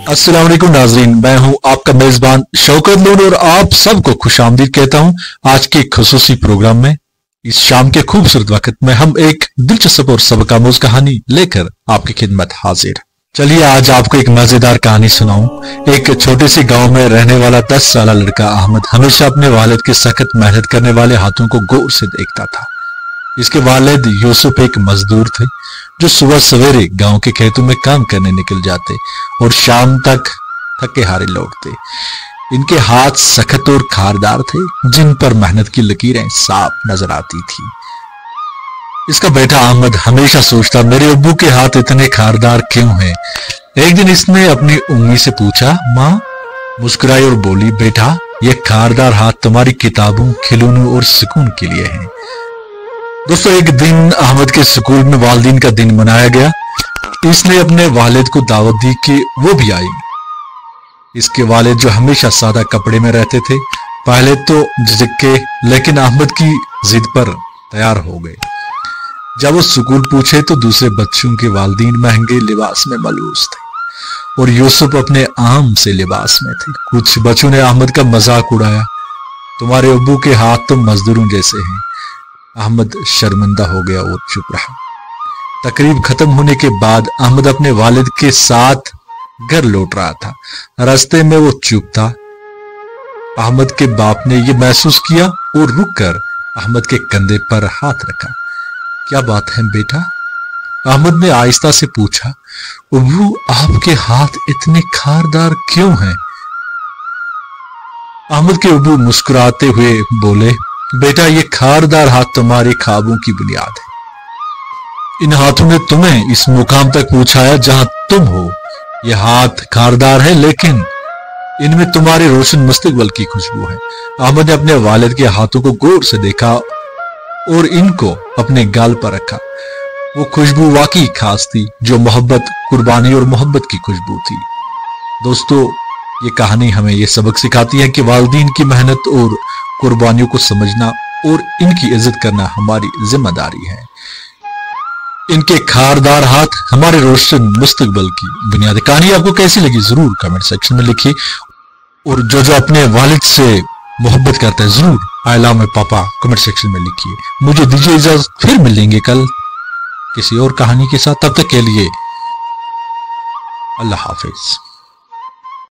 अस्सलाम वालेकुम नाजरीन, मैं हूं आपका मेजबान शौकत लून और आप सबको खुशामदीद कहता हूं आज के खुसूसी प्रोग्राम में। इस शाम के खूबसूरत वक्त में हम एक दिलचस्प और सबकामूज कहानी लेकर आपकी खिदमत हाजिर। चलिए आज आपको एक मजेदार कहानी सुनाऊं। एक छोटे से गांव में रहने वाला 10 साल लड़का अहमद हमेशा अपने वालिद के सख्त मेहनत करने वाले हाथों को गौर से देखता था। इसके वालिद यूसुफ एक मजदूर थे जो सुबह सवेरे गांव के खेतों में काम करने निकल जाते और शाम तक थके हारे लौटते। इनके हाथ सख्त और खारदार थे जिन पर मेहनत की लकीरें साफ नजर आती थी। इसका बेटा अहमद हमेशा सोचता, मेरे अब्बू के हाथ इतने खारदार क्यों हैं। एक दिन इसने अपनी उम्मी से पूछा। माँ मुस्कुराई और बोली, बेटा ये खारदार हाथ तुम्हारी किताबों, खिलौनों और सुकून के लिए हैं। दोस्तों एक दिन अहमद के स्कूल में वालिदीन का दिन मनाया गया। इसने अपने वालिद को दावत दी कि वो भी आई। इसके वालिद जो हमेशा सादा कपड़े में रहते थे पहले तो झिझके, लेकिन अहमद की जिद पर तैयार हो गए। जब वो स्कूल पूछे तो दूसरे बच्चों के वालिदीन महंगे लिबास में मलूस थे और यूसुफ अपने आम से लिबास में थे। कुछ बच्चों ने अहमद का मजाक उड़ाया, तुम्हारे अब्बू के हाथ तो मजदूरों जैसे हैं। अहमद शर्मिंदा हो गया और चुप रहा। तकरीब खत्म होने के बाद अहमद अपने वालिद के साथ घर लौट रहा था। रास्ते में वो चुप था। अहमद के बाप ने यह महसूस किया और रुककर अहमद के कंधे पर हाथ रखा। क्या बात है बेटा? अहमद ने आहिस्ता से पूछा। अब्बू आपके हाथ इतने खारदार क्यों हैं? अहमद के अब्बू मुस्कुराते हुए बोले, बेटा ये खारदार हाथ तुम्हारे ख्वाबों की बुनियाद है। इन हाथों ने तुम्हें इस मुकाम तक पहुंचाया जहां तुम हो। ये हाथ खारदार है लेकिन इनमें तुम्हारे रोशन मुस्तकबिल की खुशबू है। अहमद ने अपने वालिद के हाथों को गौर से देखा और इनको अपने गाल पर रखा। वो खुशबू वाकई खास थी, जो मोहब्बत, कुर्बानी और मोहब्बत की खुशबू थी। दोस्तों ये कहानी हमें ये सबक सिखाती है कि वालिदीन की मेहनत और कुर्बानियों को समझना और इनकी इज्जत करना हमारी जिम्मेदारी है। इनके खारदार हाथ हमारे रोशन मुस्तकबिल की बुनियाद। कहानी आपको कैसी लगी जरूर कमेंट सेक्शन में लिखिए और जो अपने वालिद से मोहब्बत करता है जरूर आई लव माय पापा कमेंट सेक्शन में लिखिए। मुझे दीजिए इजाजत, फिर मिलेंगे कल किसी और कहानी के साथ। तब तक के लिए अल्लाह हाफिज।